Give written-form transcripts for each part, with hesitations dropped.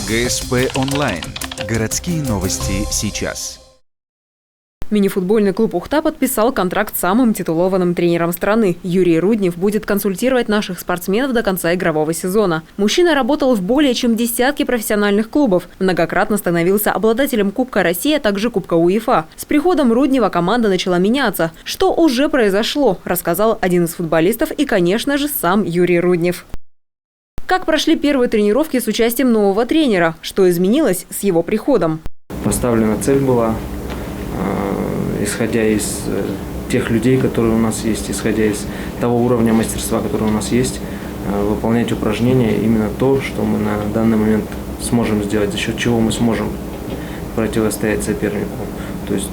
ГСП онлайн. Городские новости сейчас. Мини-футбольный клуб «Ухта» подписал контракт с самым титулованным тренером страны. Юрий Руднев будет консультировать наших спортсменов до конца игрового сезона. Мужчина работал в более чем десятке профессиональных клубов. Многократно становился обладателем Кубка России, а также Кубка УЕФА. С приходом Руднева команда начала меняться. Что уже произошло, рассказал один из футболистов и, конечно же, сам Юрий Руднев. Как прошли первые тренировки с участием нового тренера? Что изменилось с его приходом? Поставлена цель была, исходя из тех людей, которые у нас есть, исходя из того уровня мастерства, который у нас есть, выполнять упражнения, именно то, что мы на данный момент сможем сделать, за счет чего мы сможем противостоять сопернику. То есть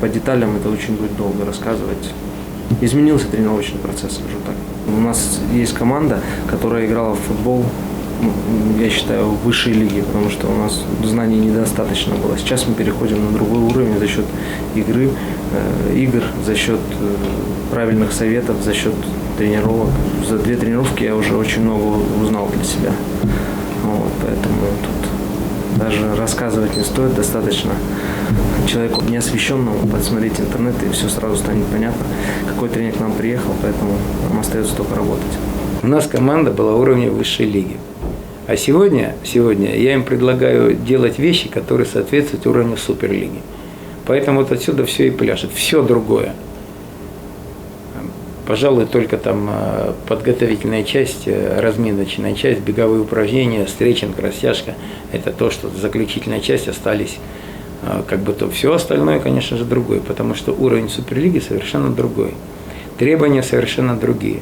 по деталям это очень будет долго рассказывать. Изменился тренировочный процесс, скажу так. У нас есть команда, которая играла в футбол, я считаю, в высшей лиге, потому что у нас знаний недостаточно было. Сейчас мы переходим на другой уровень за счет игр, за счет правильных советов, за счет тренировок. За 2 тренировки я уже очень много узнал для себя. Вот, поэтому тут даже рассказывать не стоит, достаточно человеку неосвещенному посмотреть интернет, и все сразу станет понятно, какой тренер к нам приехал, поэтому нам остается только работать. У нас команда была уровня высшей лиги. А сегодня я им предлагаю делать вещи, которые соответствуют уровню суперлиги. Поэтому вот отсюда все и пляшет. Все другое. Пожалуй, только там подготовительная часть, разминочная часть, беговые упражнения, стретчинг, растяжка. Это то, что заключительная часть остались. Как бы то все остальное, конечно же, другое, потому что уровень суперлиги совершенно другой. Требования совершенно другие.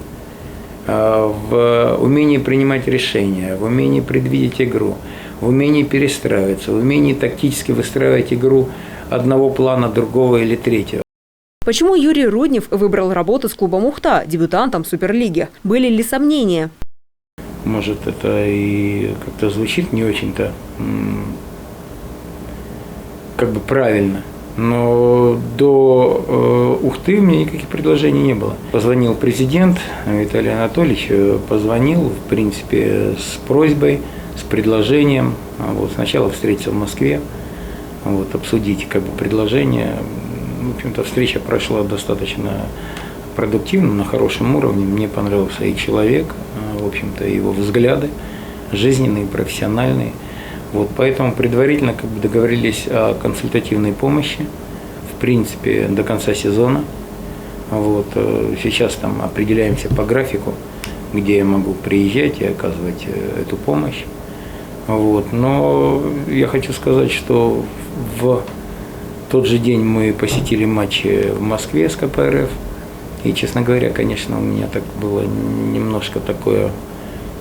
В умении принимать решения, в умении предвидеть игру, в умении перестраиваться, в умении тактически выстраивать игру одного плана, другого или третьего. Почему Юрий Руднев выбрал работу с клубом «Ухта», дебютантом Суперлиги? Были ли сомнения? Может, это и как-то звучит не очень-то как бы правильно. Но до Ухты у меня никаких предложений не было. Позвонил президент Виталий Анатольевич, позвонил, в принципе, с просьбой, с предложением. Вот, сначала встретиться в Москве, вот, обсудить как бы предложение. В общем-то, встреча прошла достаточно продуктивно, на хорошем уровне. Мне понравился и человек, в общем-то, его взгляды, жизненные, профессиональные. Вот, поэтому предварительно как бы договорились о консультативной помощи, в принципе, до конца сезона. Вот, сейчас там определяемся по графику, где я могу приезжать и оказывать эту помощь. Вот, но я хочу сказать, что в тот же день мы посетили матчи в Москве с КПРФ. И, честно говоря, конечно, у меня так было немножко такое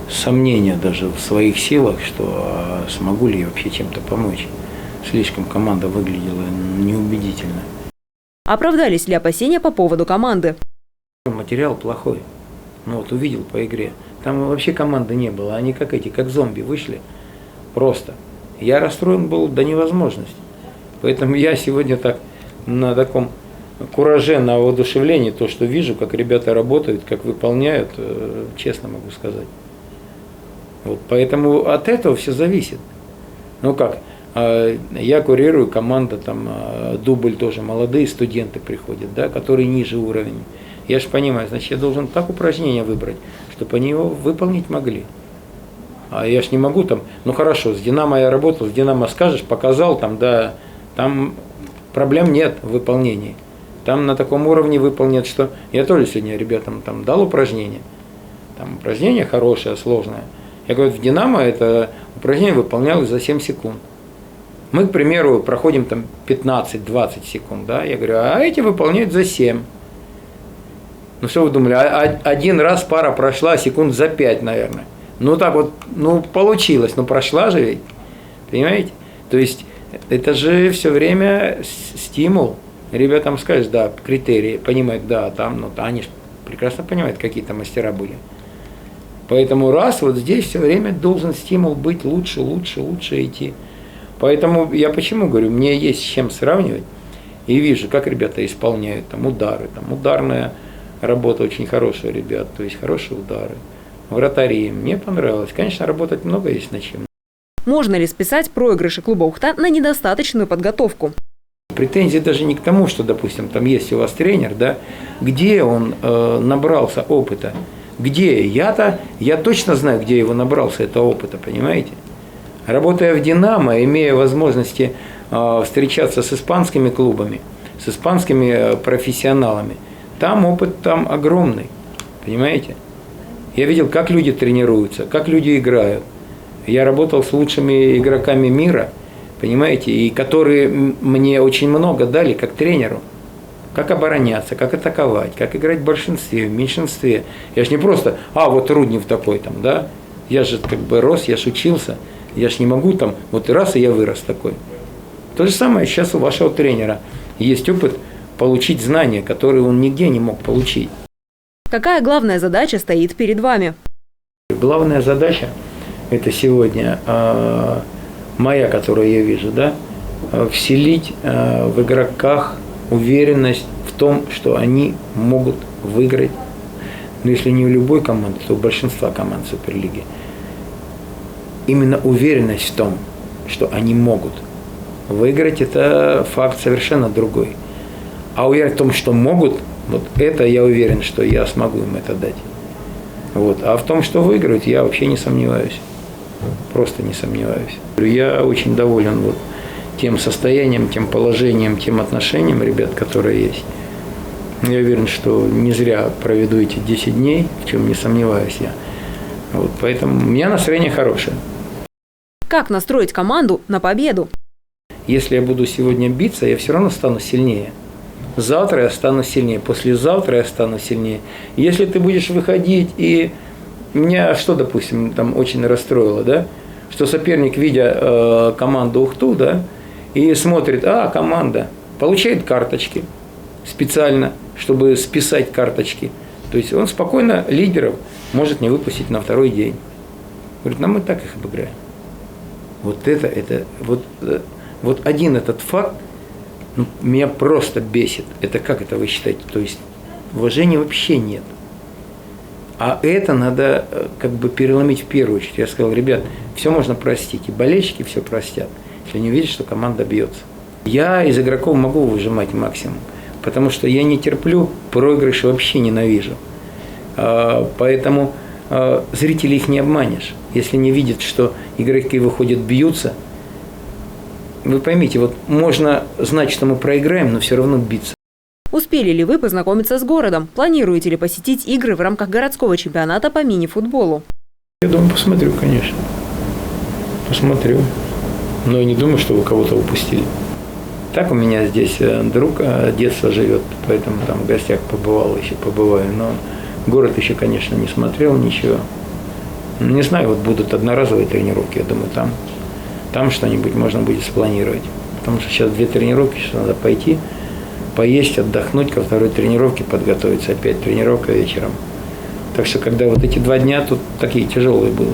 сомнение даже в своих силах, что смогу ли я вообще чем-то помочь. Слишком команда выглядела неубедительно. Оправдались ли опасения по поводу команды? Материал плохой. Ну вот увидел по игре. Там вообще команды не было. Они как зомби вышли. Просто. Я расстроен был до невозможности. Поэтому я сегодня так на таком кураже, на воодушевлении, то, что вижу, как ребята работают, как выполняют, честно могу сказать. Вот, поэтому от этого все зависит. Ну как, я курирую, команда, там, дубль тоже, молодые студенты приходят, да, которые ниже уровня. Я же понимаю, значит, я должен так упражнение выбрать, чтобы они его выполнить могли. А я ж не могу там, ну хорошо, с Динамо я работал, с Динамо скажешь, показал, там, да, там проблем нет в выполнении. Там на таком уровне выполнят, что я тоже сегодня ребятам там дал упражнение. Там упражнение хорошее, сложное. Я говорю, в Динамо это упражнение выполнялось за 7 секунд. Мы, к примеру, проходим там 15-20 секунд, да, я говорю, а эти выполняют за 7. Ну что вы думали, один раз пара прошла секунд за 5, наверное. Ну так вот, ну получилось, ну прошла же ведь, понимаете? То есть это же все время стимул. Ребятам скажешь, да, критерии, понимают, да, там, ну они же прекрасно понимают, какие там мастера были. Поэтому раз вот здесь все время должен стимул быть лучше идти. Поэтому я почему говорю, мне есть с чем сравнивать. И вижу, как ребята исполняют там удары. Там ударная работа очень хорошая, ребят, то есть хорошие удары. Вратари, мне понравилось. Конечно, работать много есть над чем. Можно ли списать проигрыши клуба «Ухта» на недостаточную подготовку? Претензии даже не к тому, что, допустим, там есть у вас тренер, да, где он набрался опыта, где я точно знаю, где его набрался этого опыта, понимаете? Работая в «Динамо», имея возможности встречаться с испанскими клубами, с испанскими профессионалами, там опыт там огромный, понимаете? Я видел, как люди тренируются, как люди играют. Я работал с лучшими игроками мира, понимаете, и которые мне очень много дали как тренеру. Как обороняться, как атаковать, как играть в большинстве, в меньшинстве. Я ж не просто, вот Руднев такой там, да. Я же как бы рос, я ж учился. Я ж не могу там, вот раз и я вырос такой. То же самое сейчас у вашего тренера. Есть опыт получить знания, которые он нигде не мог получить. Какая главная задача стоит перед вами? Главная задача – это сегодня моя, которую я вижу, да, вселить в игроках уверенность в том, что они могут выиграть, но если не у любой команды, то у большинства команд Суперлиги. Именно уверенность в том, что они могут выиграть, это факт совершенно другой. А уверенность в том, что могут, вот это я уверен, что я смогу им это дать. Вот. А в том, что выиграют, я вообще не сомневаюсь. Просто не сомневаюсь. Я очень доволен вот тем состоянием, тем положением, тем отношением ребят, которые есть. Я уверен, что не зря проведу эти 10 дней, в чем не сомневаюсь я. Вот. Поэтому у меня настроение хорошее. Как настроить команду на победу? Если я буду сегодня биться, я все равно стану сильнее. Завтра я стану сильнее, послезавтра я стану сильнее. Если ты будешь выходить, и меня что, допустим, там очень расстроило, да, что соперник, видя команду Ухту, да, и смотрит, команда получает карточки специально, чтобы списать карточки. То есть он спокойно лидеров может не выпустить на второй день. Говорит, мы так их обыграем. Вот один этот факт, меня просто бесит. Это как это вы считаете? То есть уважения вообще нет. А это надо как бы переломить в первую очередь. Я сказал, ребят, все можно простить. И болельщики все простят, если они увидят, что команда бьется. Я из игроков могу выжимать максимум, потому что я не терплю проигрыши, вообще ненавижу. Поэтому зрителей их не обманешь. Если не видят, что игроки выходят, бьются, вы поймите, вот можно знать, что мы проиграем, но все равно биться. Успели ли вы познакомиться с городом? Планируете ли посетить игры в рамках городского чемпионата по мини-футболу? Я думаю, посмотрю, конечно. Посмотрю. Но я не думаю, что вы кого-то упустили. Так у меня здесь друг детства живет, поэтому там в гостях побывал, еще побываю. Но город еще, конечно, не смотрел ничего. Не знаю, вот будут одноразовые тренировки, я думаю, там что-нибудь можно будет спланировать. Потому что сейчас 2 тренировки, сейчас надо пойти, поесть, отдохнуть, ко второй тренировке подготовиться, опять тренировка вечером. Так что, когда вот эти 2 дня тут такие тяжелые были.